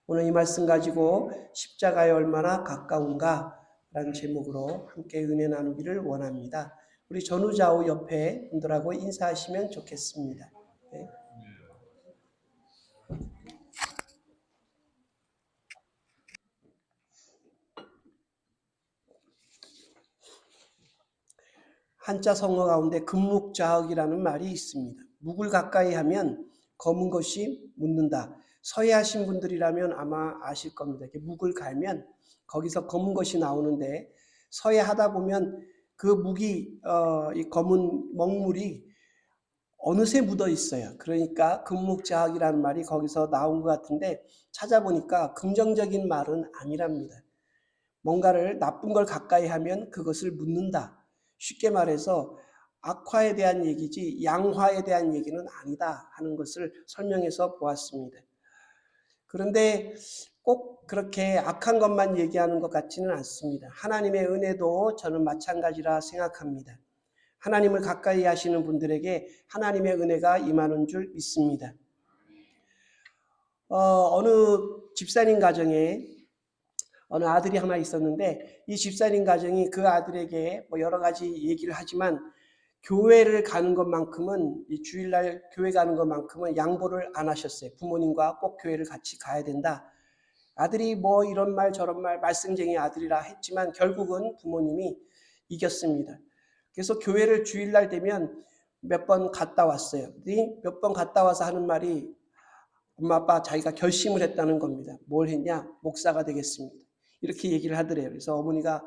오늘 이 말씀 가지고 십자가에 얼마나 가까운가 라는 제목으로 함께 은혜 나누기를 원합니다. 우리 전우좌우 옆에 분들하고 인사하시면 좋겠습니다. 네. 한자 성어 가운데 금묵좌흑이라는 말이 있습니다. 묵을 가까이 하면 검은 것이 묻는다. 서예하신 분들이라면 아마 아실 겁니다. 이렇게 묵을 갈면 거기서 검은 것이 나오는데 서예하다 보면 그 묵이 이 검은 먹물이 어느새 묻어 있어요. 그러니까 금묵좌흑이라는 말이 거기서 나온 것 같은데 찾아보니까 긍정적인 말은 아니랍니다. 뭔가를 나쁜 걸 가까이 하면 그것을 묻는다. 쉽게 말해서 악화에 대한 얘기지 양화에 대한 얘기는 아니다 하는 것을 설명해서 보았습니다. 그런데 꼭 그렇게 악한 것만 얘기하는 것 같지는 않습니다. 하나님의 은혜도 저는 마찬가지라 생각합니다. 하나님을 가까이 하시는 분들에게 하나님의 은혜가 임하는 줄 믿습니다. 어느 집사님 가정에 어느 아들이 하나 있었는데 이 집사님 가정이 그 아들에게 여러 가지 얘기를 하지만 교회를 가는 것만큼은 이 주일날 교회 가는 것만큼은 양보를 안 하셨어요. 부모님과 꼭 교회를 같이 가야 된다. 아들이 이런 말 저런 말 말썽쟁이 아들이라 했지만 결국은 부모님이 이겼습니다. 그래서 교회를 주일날 되면 몇 번 갔다 왔어요. 몇 번 갔다 와서 하는 말이 엄마 아빠 자기가 결심을 했다는 겁니다. 뭘 했냐? 목사가 되겠습니다. 이렇게 얘기를 하더래요. 그래서 어머니가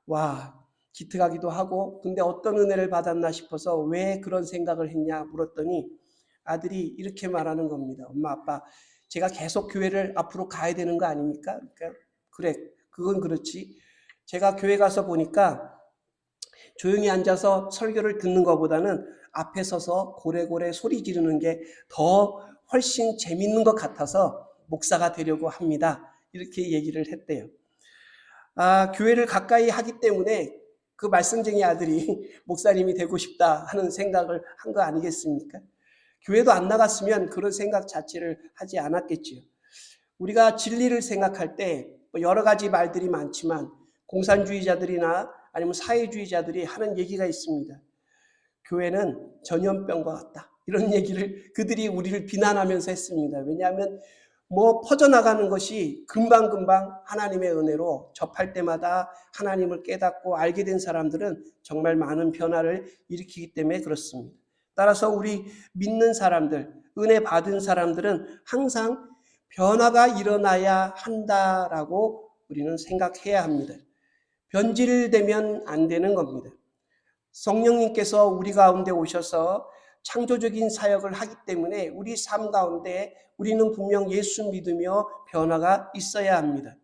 와 기특하기도 하고 근데 어떤 은혜를 받았나 싶어서 왜 그런 생각을 했냐 물었더니 아들이 이렇게 말하는 겁니다. 엄마 아빠 제가 계속 교회를 앞으로 가야 되는 거 아닙니까? 그러니까 그래 그건 그렇지. 제가 교회 가서 보니까 조용히 앉아서 설교를 듣는 것보다는 앞에 서서 고래고래 소리 지르는 게 더 훨씬 재밌는 것 같아서 목사가 되려고 합니다. 이렇게 얘기를 했대요. 교회를 가까이 하기 때문에 그 말썽쟁이 아들이 목사님이 되고 싶다 하는 생각을 한 거 아니겠습니까? 교회도 안 나갔으면 그런 생각 자체를 하지 않았겠지요. 우리가 진리를 생각할 때 여러 가지 말들이 많지만 공산주의자들이나 아니면 사회주의자들이 하는 얘기가 있습니다. 교회는 전염병과 같다. 이런 얘기를 그들이 우리를 비난하면서 했습니다. 왜냐하면 퍼져나가는 것이 금방금방 하나님의 은혜로 접할 때마다 하나님을 깨닫고 알게 된 사람들은 정말 많은 변화를 일으키기 때문에 그렇습니다. 따라서 우리 믿는 사람들, 은혜 받은 사람들은 항상 변화가 일어나야 한다라고 우리는 생각해야 합니다. 변질되면 안 되는 겁니다. 성령님께서 우리 가운데 오셔서 창조적인 사역을 하기 때문에 우리 삶 가운데 우리는 분명 예수 믿으며 변화가 있어야 합니다.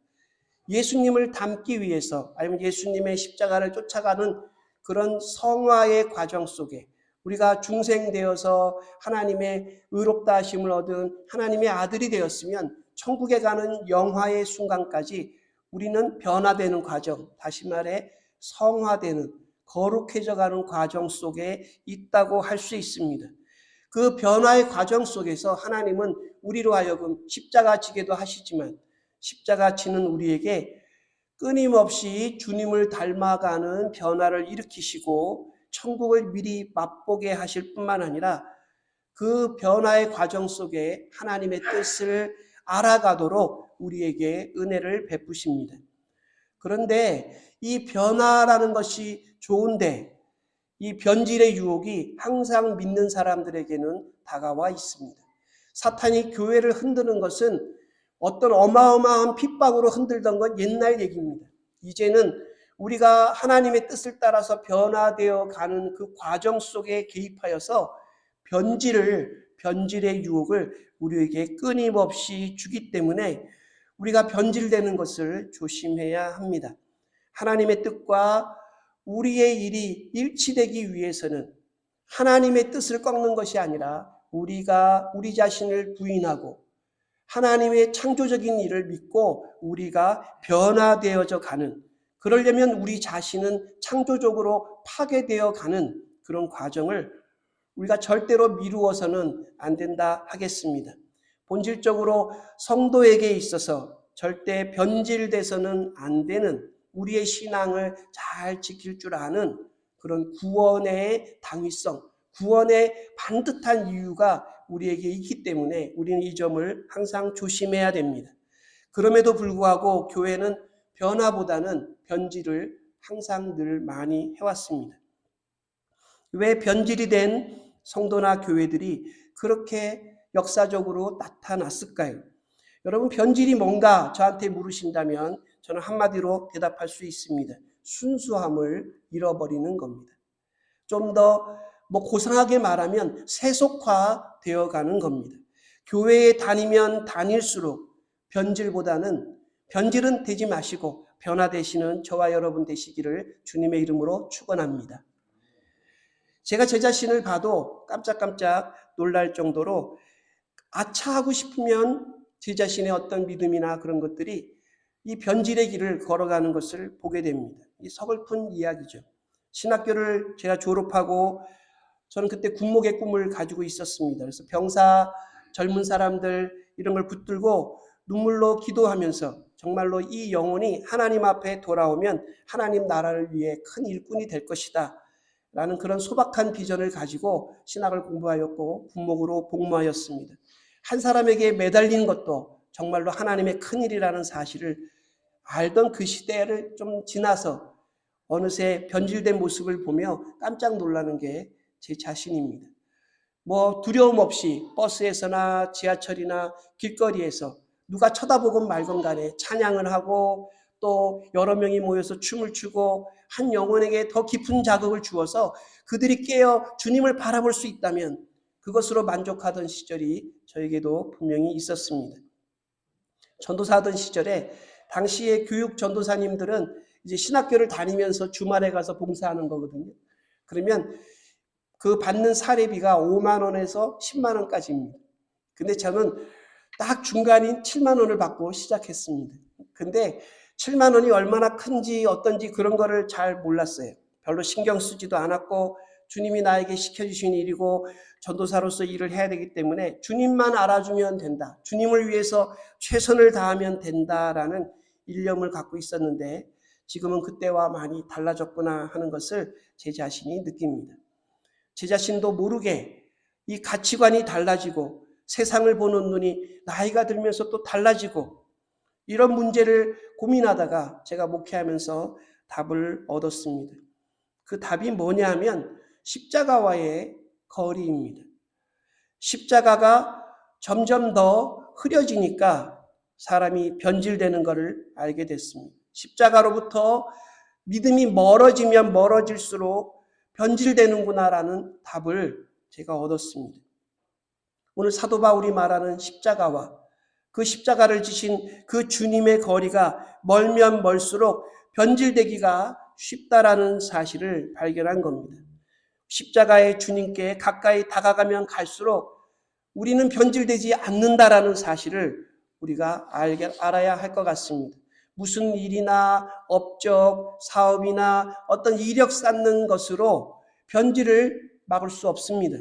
예수님을 닮기 위해서 아니면 예수님의 십자가를 쫓아가는 그런 성화의 과정 속에 우리가 중생되어서 하나님의 의롭다 하심을 얻은 하나님의 아들이 되었으면 천국에 가는 영화의 순간까지 우리는 변화되는 과정, 다시 말해 성화되는 거룩해져 가는 과정 속에 있다고 할 수 있습니다. 그 변화의 과정 속에서 하나님은 우리로 하여금 십자가 지게도 하시지만 십자가 지는 우리에게 끊임없이 주님을 닮아가는 변화를 일으키시고 천국을 미리 맛보게 하실 뿐만 아니라 그 변화의 과정 속에 하나님의 뜻을 알아가도록 우리에게 은혜를 베푸십니다. 그런데 이 변화라는 것이 좋은데 이 변질의 유혹이 항상 믿는 사람들에게는 다가와 있습니다. 사탄이 교회를 흔드는 것은 어떤 어마어마한 핍박으로 흔들던 건 옛날 얘기입니다. 이제는 우리가 하나님의 뜻을 따라서 변화되어 가는 그 과정 속에 개입하여서 변질의 유혹을 우리에게 끊임없이 주기 때문에 우리가 변질되는 것을 조심해야 합니다. 하나님의 뜻과 우리의 일이 일치되기 위해서는 하나님의 뜻을 꺾는 것이 아니라 우리가 우리 자신을 부인하고 하나님의 창조적인 일을 믿고 우리가 변화되어져 가는, 그러려면 우리 자신은 창조적으로 파괴되어 가는 그런 과정을 우리가 절대로 미루어서는 안 된다 하겠습니다. 본질적으로 성도에게 있어서 절대 변질돼서는 안 되는 우리의 신앙을 잘 지킬 줄 아는 그런 구원의 당위성, 구원의 반듯한 이유가 우리에게 있기 때문에 우리는 이 점을 항상 조심해야 됩니다. 그럼에도 불구하고 교회는 변화보다는 변질을 항상 늘 많이 해왔습니다. 왜 변질이 된 성도나 교회들이 그렇게 역사적으로 나타났을까요? 여러분, 변질이 뭔가 저한테 물으신다면 저는 한마디로 대답할 수 있습니다. 순수함을 잃어버리는 겁니다. 좀 더 고상하게 말하면 세속화되어 가는 겁니다. 교회에 다니면 다닐수록 변질은 되지 마시고 변화되시는 저와 여러분 되시기를 주님의 이름으로 축원합니다. 제가 제 자신을 봐도 깜짝깜짝 놀랄 정도로 아차하고 싶으면 제 자신의 어떤 믿음이나 그런 것들이 이 변질의 길을 걸어가는 것을 보게 됩니다. 이 서글픈 이야기죠. 신학교를 제가 졸업하고 저는 그때 군목의 꿈을 가지고 있었습니다. 그래서 병사, 젊은 사람들 이런 걸 붙들고 눈물로 기도하면서 정말로 이 영혼이 하나님 앞에 돌아오면 하나님 나라를 위해 큰 일꾼이 될 것이다 라는 그런 소박한 비전을 가지고 신학을 공부하였고 군목으로 복무하였습니다. 한 사람에게 매달린 것도 정말로 하나님의 큰일이라는 사실을 알던 그 시대를 좀 지나서 어느새 변질된 모습을 보며 깜짝 놀라는 게 제 자신입니다. 두려움 없이 버스에서나 지하철이나 길거리에서 누가 쳐다보건 말건 간에 찬양을 하고 또 여러 명이 모여서 춤을 추고 한 영혼에게 더 깊은 자극을 주어서 그들이 깨어 주님을 바라볼 수 있다면 그것으로 만족하던 시절이 저에게도 분명히 있었습니다. 전도사하던 시절에 당시의 교육 전도사님들은 이제 신학교를 다니면서 주말에 가서 봉사하는 거거든요. 그러면 그 받는 사례비가 5만 원에서 10만 원까지입니다. 근데 저는 딱 중간인 7만 원을 받고 시작했습니다. 근데 7만 원이 얼마나 큰지 어떤지 그런 거를 잘 몰랐어요. 별로 신경 쓰지도 않았고 주님이 나에게 시켜주신 일이고 전도사로서 일을 해야 되기 때문에 주님만 알아주면 된다. 주님을 위해서 최선을 다하면 된다라는 일념을 갖고 있었는데 지금은 그때와 많이 달라졌구나 하는 것을 제 자신이 느낍니다. 제 자신도 모르게 이 가치관이 달라지고 세상을 보는 눈이 나이가 들면서 또 달라지고 이런 문제를 고민하다가 제가 목회하면서 답을 얻었습니다. 그 답이 뭐냐 하면 십자가와의 거리입니다. 십자가가 점점 더 흐려지니까 사람이 변질되는 것을 알게 됐습니다. 십자가로부터 믿음이 멀어지면 멀어질수록 변질되는구나라는 답을 제가 얻었습니다. 오늘 사도 바울이 말하는 십자가와 그 십자가를 지신 그 주님의 거리가 멀면 멀수록 변질되기가 쉽다라는 사실을 발견한 겁니다. 십자가의 주님께 가까이 다가가면 갈수록 우리는 변질되지 않는다라는 사실을 우리가 알아야 할 것 같습니다. 무슨 일이나 업적, 사업이나 어떤 이력 쌓는 것으로 변질을 막을 수 없습니다.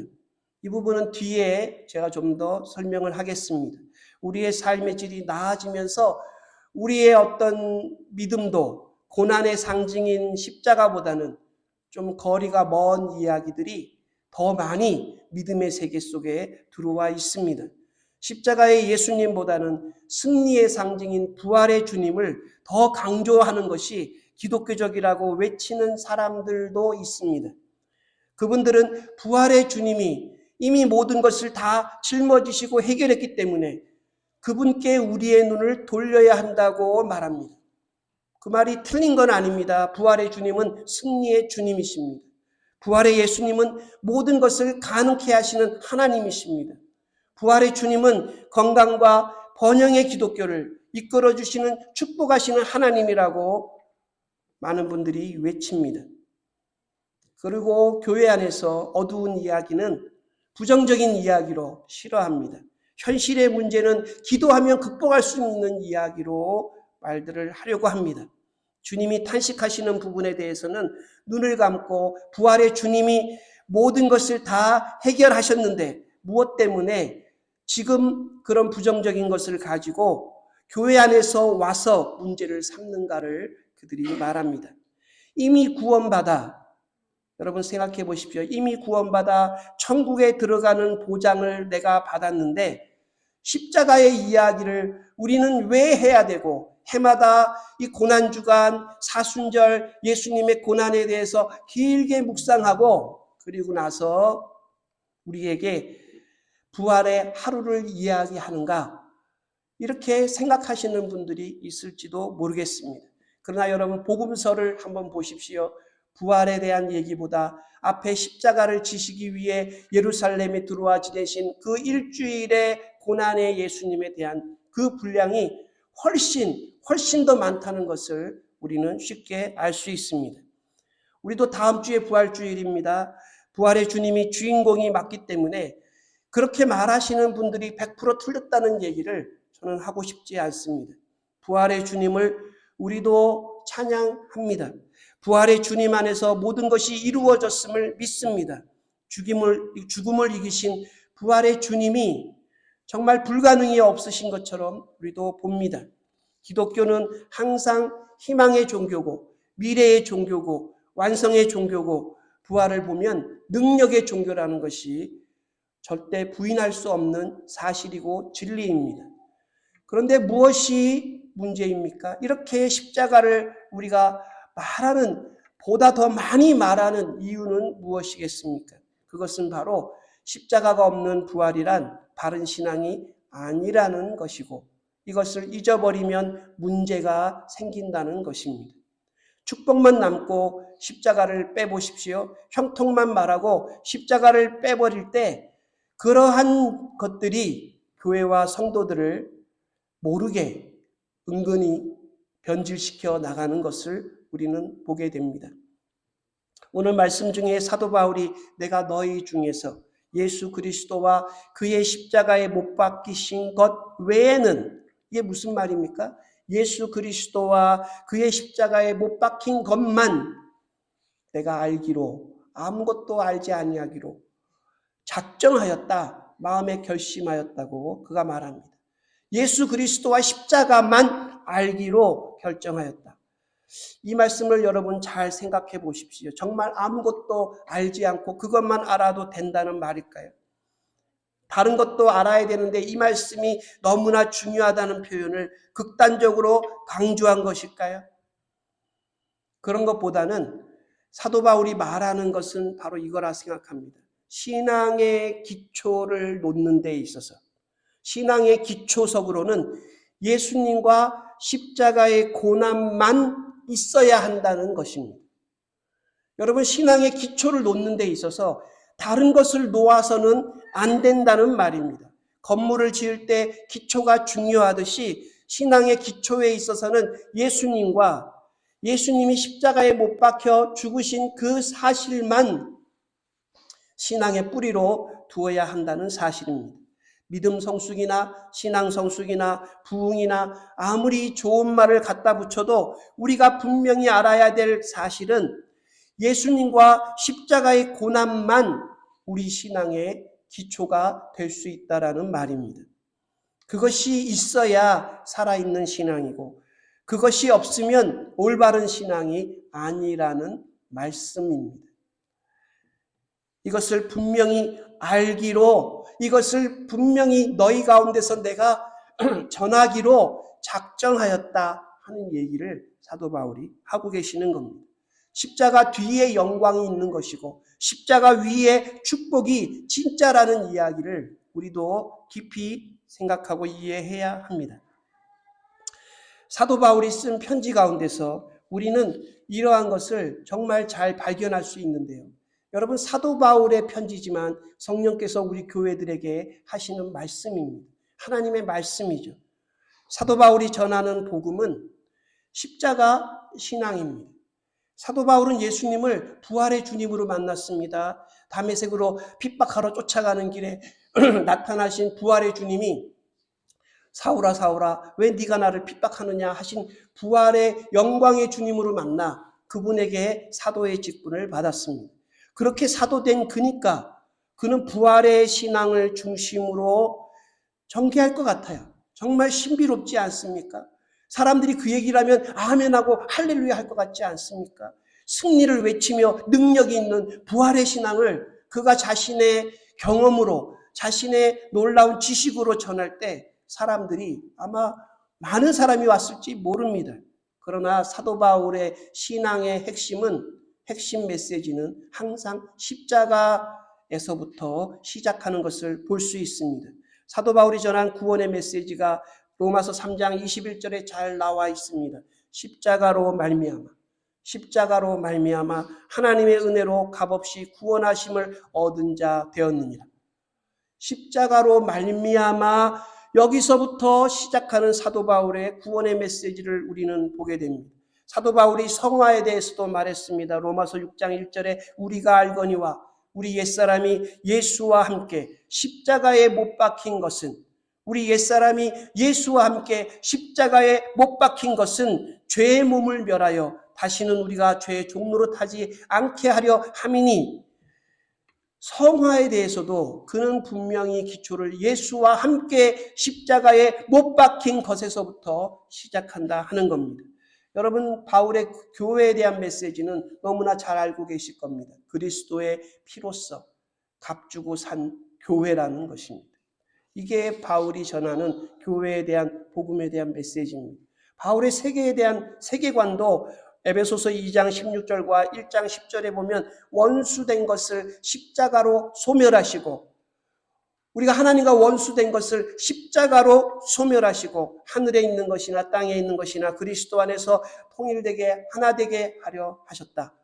이 부분은 뒤에 제가 좀 더 설명을 하겠습니다. 우리의 삶의 질이 나아지면서 우리의 어떤 믿음도 고난의 상징인 십자가보다는 좀 거리가 먼 이야기들이 더 많이 믿음의 세계 속에 들어와 있습니다. 십자가의 예수님보다는 승리의 상징인 부활의 주님을 더 강조하는 것이 기독교적이라고 외치는 사람들도 있습니다. 그분들은 부활의 주님이 이미 모든 것을 다 짊어지시고 해결했기 때문에 그분께 우리의 눈을 돌려야 한다고 말합니다. 그 말이 틀린 건 아닙니다. 부활의 주님은 승리의 주님이십니다. 부활의 예수님은 모든 것을 가능케 하시는 하나님이십니다. 부활의 주님은 건강과 번영의 기독교를 이끌어주시는 축복하시는 하나님이라고 많은 분들이 외칩니다. 그리고 교회 안에서 어두운 이야기는 부정적인 이야기로 싫어합니다. 현실의 문제는 기도하면 극복할 수 있는 이야기로 말들을 하려고 합니다. 주님이 탄식하시는 부분에 대해서는 눈을 감고 부활의 주님이 모든 것을 다 해결하셨는데 무엇 때문에 지금 그런 부정적인 것을 가지고 교회 안에서 와서 문제를 삼는가를 그들이 말합니다. 이미 구원받아, 여러분 생각해 보십시오. 이미 구원받아 천국에 들어가는 보장을 내가 받았는데 십자가의 이야기를 우리는 왜 해야 되고, 해마다 이 고난주간, 사순절, 예수님의 고난에 대해서 길게 묵상하고 그리고 나서 우리에게 부활의 하루를 이야기하는가, 이렇게 생각하시는 분들이 있을지도 모르겠습니다. 그러나 여러분, 복음서를 한번 보십시오. 부활에 대한 얘기보다 앞에 십자가를 지시기 위해 예루살렘에 들어와 지내신 그 일주일의 고난의 예수님에 대한 그 분량이 훨씬 더 많다는 것을 우리는 쉽게 알 수 있습니다. 우리도 다음 주에 부활주일입니다. 부활의 주님이 주인공이 맞기 때문에 그렇게 말하시는 분들이 100% 틀렸다는 얘기를 저는 하고 싶지 않습니다. 부활의 주님을 우리도 찬양합니다. 부활의 주님 안에서 모든 것이 이루어졌음을 믿습니다. 죽음을 이기신 부활의 주님이 정말 불가능이 없으신 것처럼 우리도 봅니다. 기독교는 항상 희망의 종교고, 미래의 종교고, 완성의 종교고, 부활을 보면 능력의 종교라는 것이 절대 부인할 수 없는 사실이고 진리입니다. 그런데 무엇이 문제입니까? 이렇게 십자가를 우리가 보다 더 많이 말하는 이유는 무엇이겠습니까? 그것은 바로 십자가가 없는 부활이란 바른 신앙이 아니라는 것이고, 이것을 잊어버리면 문제가 생긴다는 것입니다. 축복만 남고 십자가를 빼보십시오. 형통만 말하고 십자가를 빼버릴 때 그러한 것들이 교회와 성도들을 모르게 은근히 변질시켜 나가는 것을 우리는 보게 됩니다. 오늘 말씀 중에 사도 바울이 내가 너희 중에서 예수 그리스도와 그의 십자가에 못 박히신 것 외에는, 이게 무슨 말입니까? 예수 그리스도와 그의 십자가에 못 박힌 것만 내가 알기로, 아무것도 알지 아니하기로 작정하였다, 마음에 결심하였다고 그가 말합니다. 예수 그리스도와 십자가만 알기로 결정하였다. 이 말씀을 여러분 잘 생각해 보십시오. 정말 아무것도 알지 않고 그것만 알아도 된다는 말일까요? 다른 것도 알아야 되는데 이 말씀이 너무나 중요하다는 표현을 극단적으로 강조한 것일까요? 그런 것보다는 사도 바울이 말하는 것은 바로 이거라 생각합니다. 신앙의 기초를 놓는 데 있어서, 신앙의 기초석으로는 예수님과 십자가의 고난만 있어야 한다는 것입니다. 여러분, 신앙의 기초를 놓는 데 있어서 다른 것을 놓아서는 안 된다는 말입니다. 건물을 지을 때 기초가 중요하듯이 신앙의 기초에 있어서는 예수님이 십자가에 못 박혀 죽으신 그 사실만 신앙의 뿌리로 두어야 한다는 사실입니다. 믿음 성숙이나 신앙 성숙이나 부흥이나 아무리 좋은 말을 갖다 붙여도 우리가 분명히 알아야 될 사실은 예수님과 십자가의 고난만 우리 신앙의 기초가 될 수 있다라는 말입니다. 그것이 있어야 살아있는 신앙이고, 그것이 없으면 올바른 신앙이 아니라는 말씀입니다. 이것을 분명히 알기로, 이것을 분명히 너희 가운데서 내가 전하기로 작정하였다 하는 얘기를 사도 바울이 하고 계시는 겁니다. 십자가 뒤에 영광이 있는 것이고 십자가 위에 축복이 진짜라는 이야기를 우리도 깊이 생각하고 이해해야 합니다. 사도 바울이 쓴 편지 가운데서 우리는 이러한 것을 정말 잘 발견할 수 있는데요. 여러분, 사도 바울의 편지지만 성령께서 우리 교회들에게 하시는 말씀입니다. 하나님의 말씀이죠. 사도 바울이 전하는 복음은 십자가 신앙입니다. 사도 바울은 예수님을 부활의 주님으로 만났습니다. 다메섹으로 핍박하러 쫓아가는 길에 나타나신 부활의 주님이 사울아 사울아 왜 네가 나를 핍박하느냐 하신 부활의 영광의 주님으로 만나 그분에게 사도의 직분을 받았습니다. 그렇게 사도된 그는 부활의 신앙을 중심으로 경계할 것 같아요. 정말 신비롭지 않습니까? 사람들이 그 얘기를 하면 아멘하고 할렐루야 할 것 같지 않습니까? 승리를 외치며 능력이 있는 부활의 신앙을 그가 자신의 경험으로, 자신의 놀라운 지식으로 전할 때 사람들이 아마 많은 사람이 왔을지 모릅니다. 그러나 사도 바울의 신앙의 핵심 메시지는 항상 십자가에서부터 시작하는 것을 볼 수 있습니다. 사도 바울이 전한 구원의 메시지가 로마서 3장 21절에 잘 나와 있습니다. 십자가로 말미암아 하나님의 은혜로 값없이 구원하심을 얻은 자 되었느니라. 십자가로 말미암아 여기서부터 시작하는 사도 바울의 구원의 메시지를 우리는 보게 됩니다. 사도 바울이 성화에 대해서도 말했습니다. 로마서 6장 1절에 우리가 알거니와 우리 옛사람이 예수와 함께 십자가에 못 박힌 것은 우리 옛사람이 예수와 함께 십자가에 못 박힌 것은 죄의 몸을 멸하여 다시는 우리가 죄의 종로로 타지 않게 하려 함이니 성화에 대해서도 그는 분명히 기초를 예수와 함께 십자가에 못 박힌 것에서부터 시작한다 하는 겁니다. 여러분, 바울의 교회에 대한 메시지는 너무나 잘 알고 계실 겁니다. 그리스도의 피로써 값주고 산 교회라는 것입니다. 이게 바울이 전하는 교회에 대한 복음에 대한 메시지입니다. 바울의 세계에 대한 세계관도 에베소서 2장 16절과 1장 10절에 보면 원수된 것을 십자가로 소멸하시고 우리가 하나님과 원수된 것을 십자가로 소멸하시고 하늘에 있는 것이나 땅에 있는 것이나 그리스도 안에서 통일되게 하나 되게 하려 하셨다.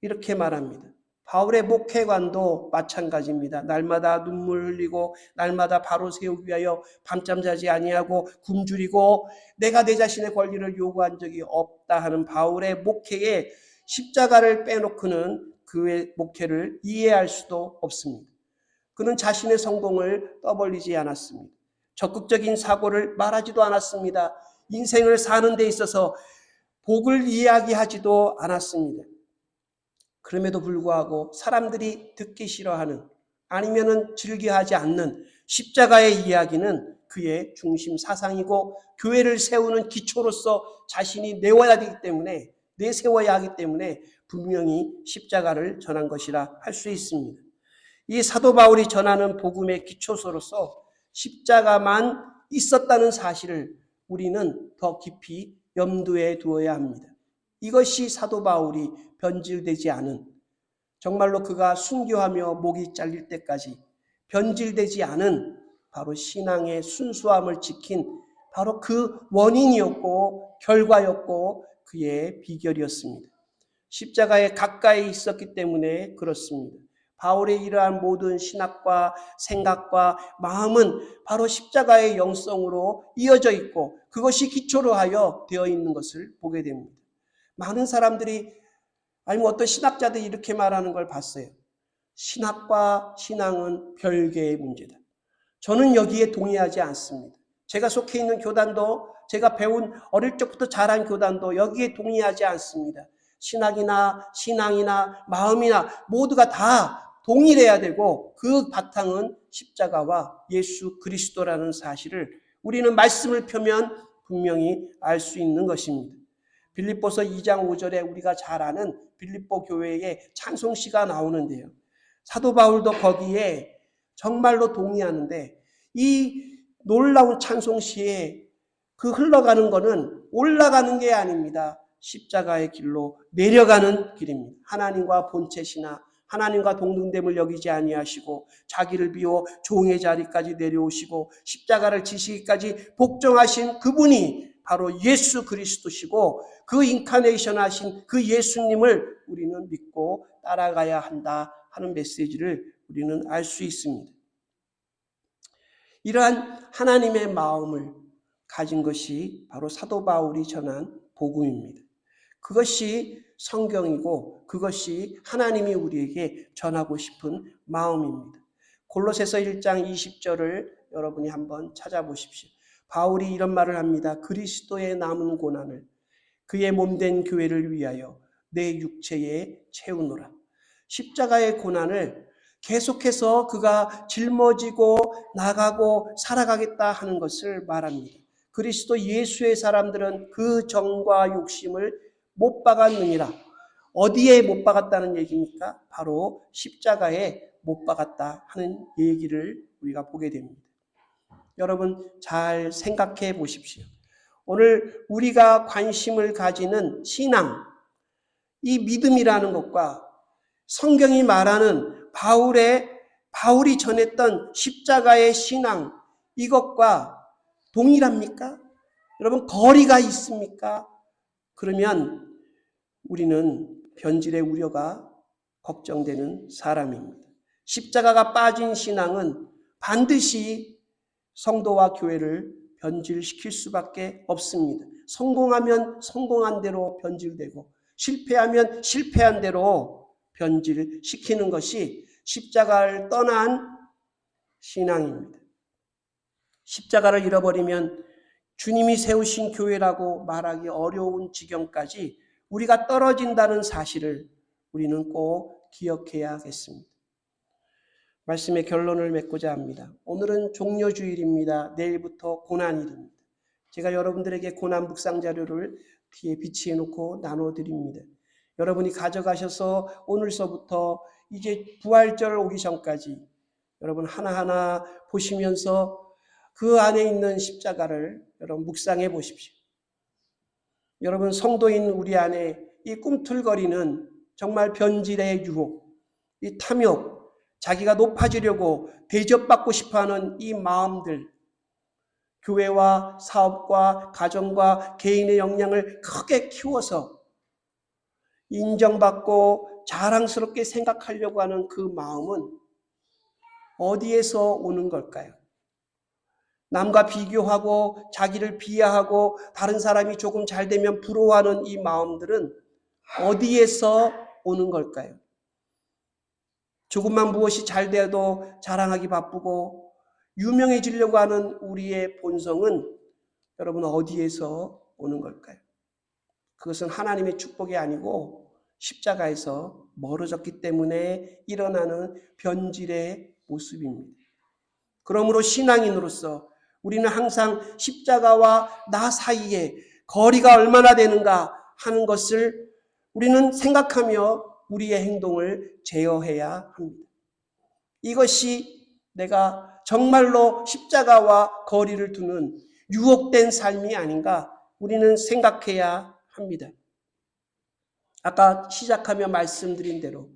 이렇게 말합니다. 바울의 목회관도 마찬가지입니다. 날마다 눈물 흘리고 날마다 바로 세우기 위하여 밤잠 자지 아니하고 굶주리고 내가 내 자신의 권리를 요구한 적이 없다 하는 바울의 목회에 십자가를 빼놓고는 그의 목회를 이해할 수도 없습니다. 그는 자신의 성공을 떠벌리지 않았습니다. 적극적인 사고를 말하지도 않았습니다. 인생을 사는 데 있어서 복을 이야기하지도 않았습니다. 그럼에도 불구하고 사람들이 듣기 싫어하는 아니면은 즐겨하지 않는 십자가의 이야기는 그의 중심 사상이고 교회를 세우는 기초로서 자신이 내세워야 하기 때문에 분명히 십자가를 전한 것이라 할 수 있습니다. 이 사도 바울이 전하는 복음의 기초서로서 십자가만 있었다는 사실을 우리는 더 깊이 염두에 두어야 합니다. 이것이 사도 바울이 변질되지 않은, 정말로 그가 순교하며 목이 잘릴 때까지 변질되지 않은 바로 신앙의 순수함을 지킨 바로 그 원인이었고 결과였고 그의 비결이었습니다. 십자가에 가까이 있었기 때문에 그렇습니다. 바울의 이러한 모든 신학과 생각과 마음은 바로 십자가의 영성으로 이어져 있고 그것이 기초로 하여 되어 있는 것을 보게 됩니다. 많은 사람들이 아니면 어떤 신학자들이 이렇게 말하는 걸 봤어요. 신학과 신앙은 별개의 문제다. 저는 여기에 동의하지 않습니다. 제가 속해 있는 교단도 제가 배운 어릴 적부터 자란 교단도 여기에 동의하지 않습니다. 신학이나 신앙이나 마음이나 모두가 다 동일해야 되고 그 바탕은 십자가와 예수 그리스도라는 사실을 우리는 말씀을 펴면 분명히 알 수 있는 것입니다. 빌립보서 2장 5절에 우리가 잘 아는 빌립보 교회의 찬송시가 나오는데요. 사도 바울도 거기에 정말로 동의하는데 이 놀라운 찬송시에 그 흘러가는 거는 올라가는 게 아닙니다. 십자가의 길로 내려가는 길입니다. 하나님과 본체시나 하나님과 동등됨을 여기지 아니하시고 자기를 비워 종의 자리까지 내려오시고 십자가를 지시기까지 복종하신 그분이 바로 예수 그리스도시고 그 인카네이션 하신 그 예수님을 우리는 믿고 따라가야 한다 하는 메시지를 우리는 알 수 있습니다. 이러한 하나님의 마음을 가진 것이 바로 사도 바울이 전한 복음입니다. 그것이 성경이고 그것이 하나님이 우리에게 전하고 싶은 마음입니다. 골로새서 1장 20절을 여러분이 한번 찾아보십시오. 바울이 이런 말을 합니다. 그리스도의 남은 고난을 그의 몸된 교회를 위하여 내 육체에 채우노라. 십자가의 고난을 계속해서 그가 짊어지고 나가고 살아가겠다 하는 것을 말합니다. 그리스도 예수의 사람들은 그 정과 욕심을 못 박았느니라. 어디에 못 박았다는 얘기입니까? 바로 십자가에 못 박았다 하는 얘기를 우리가 보게 됩니다. 여러분 잘 생각해 보십시오. 오늘 우리가 관심을 가지는 신앙, 이 믿음이라는 것과 성경이 말하는 바울이 전했던 십자가의 신앙, 이것과 동일합니까? 여러분 거리가 있습니까? 그러면 우리는 변질의 우려가 걱정되는 사람입니다. 십자가가 빠진 신앙은 반드시 성도와 교회를 변질시킬 수밖에 없습니다. 성공하면 성공한 대로 변질되고 실패하면 실패한 대로 변질시키는 것이 십자가를 떠난 신앙입니다. 십자가를 잃어버리면 주님이 세우신 교회라고 말하기 어려운 지경까지 우리가 떨어진다는 사실을 우리는 꼭 기억해야겠습니다. 말씀의 결론을 맺고자 합니다. 오늘은 종료주일입니다. 내일부터 고난일입니다. 제가 여러분들에게 고난 묵상 자료를 뒤에 비치해 놓고 나눠드립니다. 여러분이 가져가셔서 오늘서부터 이제 부활절 오기 전까지 여러분 하나하나 보시면서 그 안에 있는 십자가를 여러분 묵상해 보십시오. 여러분 성도인 우리 안에 이 꿈틀거리는 정말 변질의 유혹, 이 탐욕, 자기가 높아지려고 대접받고 싶어하는 이 마음들, 교회와 사업과 가정과 개인의 역량을 크게 키워서 인정받고 자랑스럽게 생각하려고 하는 그 마음은 어디에서 오는 걸까요? 남과 비교하고 자기를 비하하고 다른 사람이 조금 잘 되면 부러워하는 이 마음들은 어디에서 오는 걸까요? 조금만 무엇이 잘 돼도 자랑하기 바쁘고 유명해지려고 하는 우리의 본성은 여러분 어디에서 오는 걸까요? 그것은 하나님의 축복이 아니고 십자가에서 멀어졌기 때문에 일어나는 변질의 모습입니다. 그러므로 신앙인으로서 우리는 항상 십자가와 나 사이에 거리가 얼마나 되는가 하는 것을 우리는 생각하며 우리의 행동을 제어해야 합니다. 이것이 내가 정말로 십자가와 거리를 두는 유혹된 삶이 아닌가 우리는 생각해야 합니다. 아까 시작하며 말씀드린 대로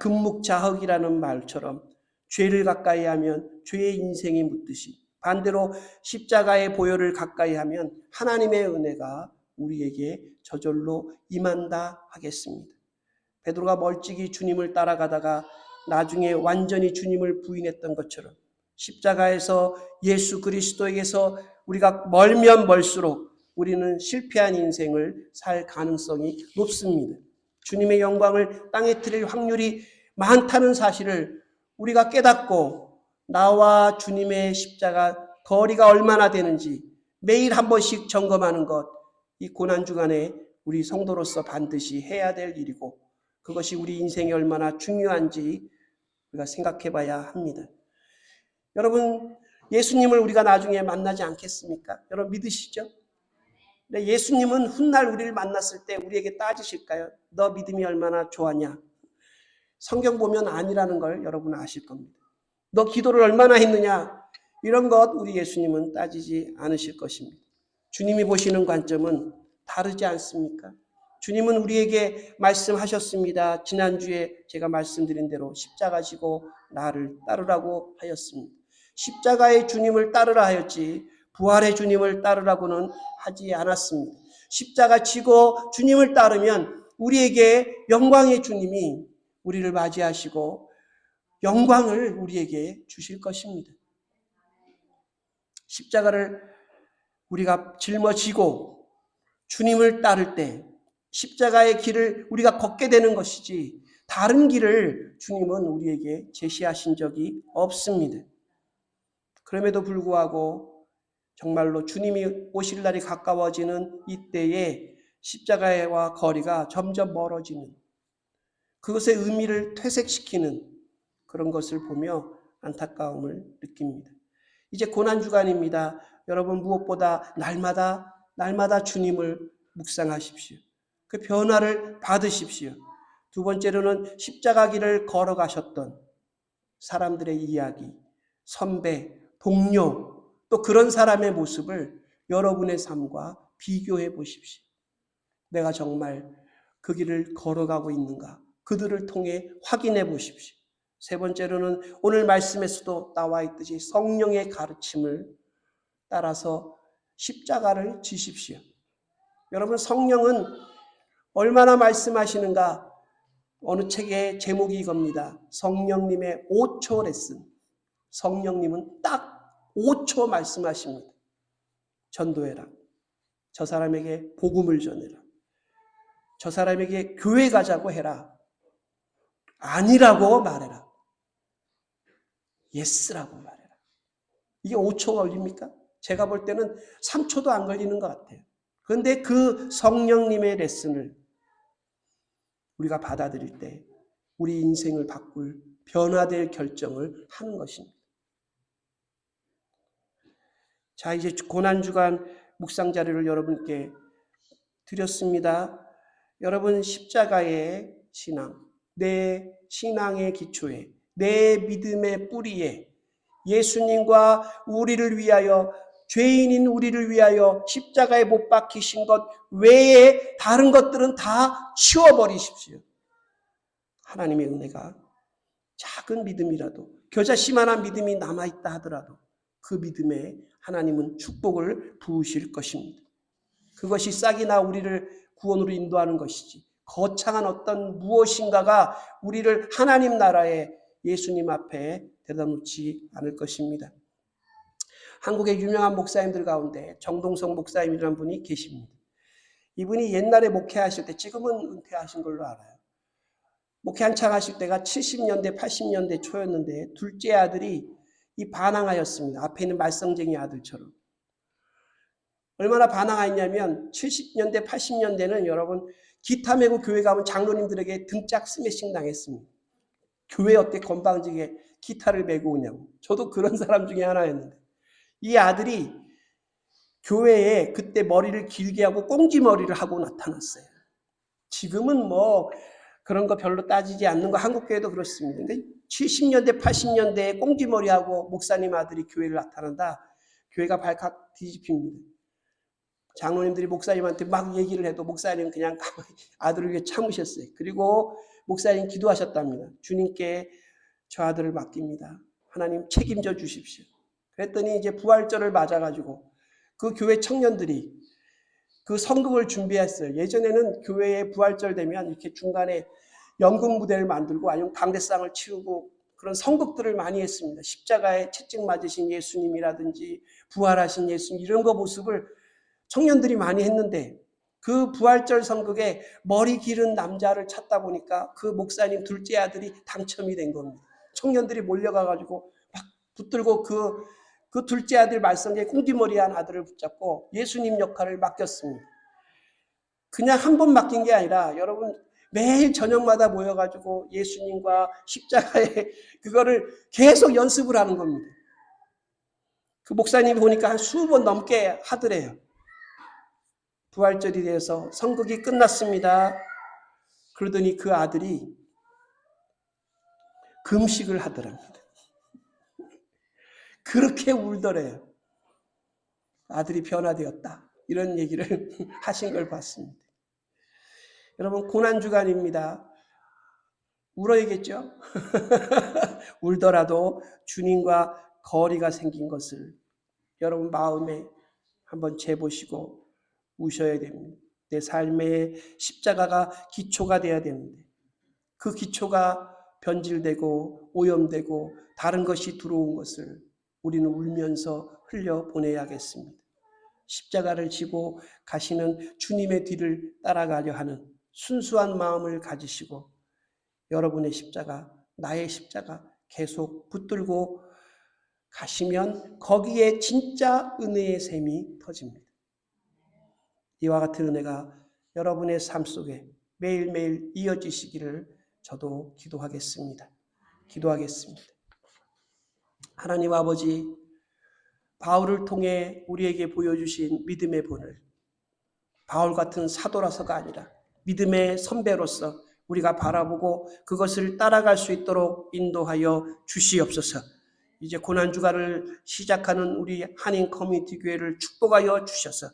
금묵자흑이라는 말처럼 죄를 가까이 하면 죄의 인생이 묻듯이 반대로 십자가의 보혈을 가까이 하면 하나님의 은혜가 우리에게 저절로 임한다 하겠습니다. 베드로가 멀찍이 주님을 따라가다가 나중에 완전히 주님을 부인했던 것처럼 십자가에서 예수 그리스도에게서 우리가 멀면 멀수록 우리는 실패한 인생을 살 가능성이 높습니다. 주님의 영광을 땅에 드릴 확률이 많다는 사실을 우리가 깨닫고 나와 주님의 십자가 거리가 얼마나 되는지 매일 한 번씩 점검하는 것, 이 고난주간에 우리 성도로서 반드시 해야 될 일이고 그것이 우리 인생에 얼마나 중요한지 우리가 생각해 봐야 합니다. 여러분 예수님을 우리가 나중에 만나지 않겠습니까? 여러분 믿으시죠? 네, 예수님은 훗날 우리를 만났을 때 우리에게 따지실까요? 너 믿음이 얼마나 좋았냐? 성경 보면 아니라는 걸 여러분 아실 겁니다. 너 기도를 얼마나 했느냐? 이런 것 우리 예수님은 따지지 않으실 것입니다. 주님이 보시는 관점은 다르지 않습니까? 주님은 우리에게 말씀하셨습니다. 지난주에 제가 말씀드린 대로 십자가 지고 나를 따르라고 하였습니다. 십자가의 주님을 따르라 하였지 부활의 주님을 따르라고는 하지 않았습니다. 십자가 지고 주님을 따르면 우리에게 영광의 주님이 우리를 맞이하시고 영광을 우리에게 주실 것입니다. 십자가를 우리가 짊어지고 주님을 따를 때 십자가의 길을 우리가 걷게 되는 것이지 다른 길을 주님은 우리에게 제시하신 적이 없습니다. 그럼에도 불구하고 정말로 주님이 오실 날이 가까워지는 이때에 십자가와 거리가 점점 멀어지는 그것의 의미를 퇴색시키는 그런 것을 보며 안타까움을 느낍니다. 이제 고난주간입니다. 여러분 무엇보다 날마다 주님을 묵상하십시오. 그 변화를 받으십시오. 두 번째로는 십자가 길을 걸어가셨던 사람들의 이야기, 선배, 동료, 또 그런 사람의 모습을 여러분의 삶과 비교해 보십시오. 내가 정말 그 길을 걸어가고 있는가? 그들을 통해 확인해 보십시오. 세 번째로는 오늘 말씀에서도 나와 있듯이 성령의 가르침을 따라서 십자가를 지십시오. 여러분 성령은 얼마나 말씀하시는가? 어느 책의 제목이 이겁니다. 성령님의 5초 레슨. 성령님은 딱 5초 말씀하십니다. 전도해라. 저 사람에게 복음을 전해라. 저 사람에게 교회 가자고 해라. 아니라고 말해라. 예스라고 말해라. 이게 5초 걸립니까? 제가 볼 때는 3초도 안 걸리는 것 같아요. 그런데 그 성령님의 레슨을 우리가 받아들일 때 우리 인생을 바꿀 변화될 결정을 하는 것입니다. 자, 이제 고난주간 묵상 자료를 여러분께 드렸습니다. 여러분 십자가의 신앙, 내 신앙의 기초에, 내 믿음의 뿌리에 예수님과 우리를 위하여, 죄인인 우리를 위하여 십자가에 못 박히신 것 외에 다른 것들은 다 치워버리십시오. 하나님의 은혜가 작은 믿음이라도, 겨자씨만한 믿음이 남아있다 하더라도 그 믿음에 하나님은 축복을 부으실 것입니다. 그것이 싹이나 우리를 구원으로 인도하는 것이지 거창한 어떤 무엇인가가 우리를 하나님 나라에 예수님 앞에 데려다 놓지 않을 것입니다. 한국의 유명한 목사님들 가운데 정동성 목사님이라는 분이 계십니다. 이분이 옛날에 목회하실 때, 지금은 은퇴하신 걸로 알아요. 목회 한창 하실 때가 70년대 80년대 초였는데 둘째 아들이 이 반항하였습니다. 앞에 있는 말썽쟁이 아들처럼. 얼마나 반항하였냐면 70년대 80년대는 여러분 기타 메고 교회 가면 장로님들에게 등짝 스매싱 당했습니다. 교회 어때 건방지게 기타를 메고 오냐고. 저도 그런 사람 중에 하나였는데 이 아들이 교회에 그때 머리를 길게 하고 꽁지머리를 하고 나타났어요. 지금은 뭐 그런 거 별로 따지지 않는 거 한국교회도 그렇습니다. 근데 70년대 80년대에 꽁지머리하고 목사님 아들이 교회를 나타난다. 교회가 발칵 뒤집힙니다. 장로님들이 목사님한테 막 얘기를 해도 목사님은 그냥 가만히 아들을 위해 참으셨어요. 그리고 목사님 기도하셨답니다. 주님께 저 아들을 맡깁니다. 하나님 책임져 주십시오. 그랬더니 이제 부활절을 맞아가지고 그 교회 청년들이 그 성극을 준비했어요. 예전에는 교회에 부활절 되면 이렇게 중간에 연극 무대를 만들고 아니면 강대상을 치르고 그런 성극들을 많이 했습니다. 십자가에 채찍 맞으신 예수님이라든지 부활하신 예수님 이런 거 모습을 청년들이 많이 했는데 그 부활절 성극에 머리 기른 남자를 찾다 보니까 그 목사님 둘째 아들이 당첨이 된 겁니다. 청년들이 몰려가가지고 막 붙들고 그 둘째 아들 말썽에 꽁지머리한 아들을 붙잡고 예수님 역할을 맡겼습니다. 그냥 한 번 맡긴 게 아니라 여러분 매일 저녁마다 모여가지고 예수님과 십자가에 그거를 계속 연습을 하는 겁니다. 그 목사님이 보니까 한 20번 넘게 하더래요. 부활절이 돼서 성극이 끝났습니다. 그러더니 그 아들이 금식을 하더랍니다. 그렇게 울더래요. 아들이 변화되었다. 이런 얘기를 하신 걸 봤습니다. 여러분 고난주간입니다. 울어야겠죠? 울더라도 주님과 거리가 생긴 것을 여러분 마음에 한번 재보시고 우셔야 됩니다. 내 삶의 십자가가 기초가 돼야 되는데 그 기초가 변질되고 오염되고 다른 것이 들어온 것을 우리는 울면서 흘려보내야겠습니다. 십자가를 지고 가시는 주님의 뒤를 따라가려 하는 순수한 마음을 가지시고 여러분의 십자가, 나의 십자가 계속 붙들고 가시면 거기에 진짜 은혜의 샘이 터집니다. 이와 같은 은혜가 여러분의 삶 속에 매일매일 이어지시기를 저도 기도하겠습니다. 기도하겠습니다. 하나님 아버지, 바울을 통해 우리에게 보여주신 믿음의 본을 바울 같은 사도라서가 아니라 믿음의 선배로서 우리가 바라보고 그것을 따라갈 수 있도록 인도하여 주시옵소서. 이제 고난주간을 시작하는 우리 한인 커뮤니티 교회를 축복하여 주셔서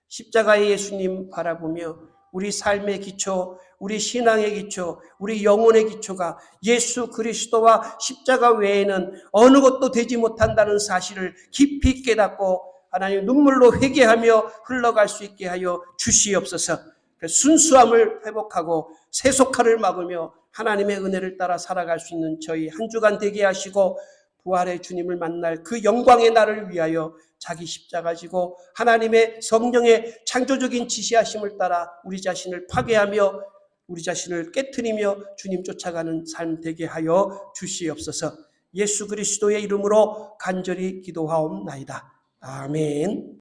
십자가의 예수님 바라보며 우리 삶의 기초, 우리 신앙의 기초, 우리 영혼의 기초가 예수 그리스도와 십자가 외에는 어느 것도 되지 못한다는 사실을 깊이 깨닫고 하나님 눈물로 회개하며 흘러갈 수 있게 하여 주시옵소서. 순수함을 회복하고 세속화를 막으며 하나님의 은혜를 따라 살아갈 수 있는 저희 한 주간 되게 하시고 부활의 주님을 만날 그 영광의 날을 위하여 자기 십자가 지고 하나님의 성령의 창조적인 지시하심을 따라 우리 자신을 파괴하며 우리 자신을 깨트리며 주님 쫓아가는 삶 되게 하여 주시옵소서. 예수 그리스도의 이름으로 간절히 기도하옵나이다. 아멘.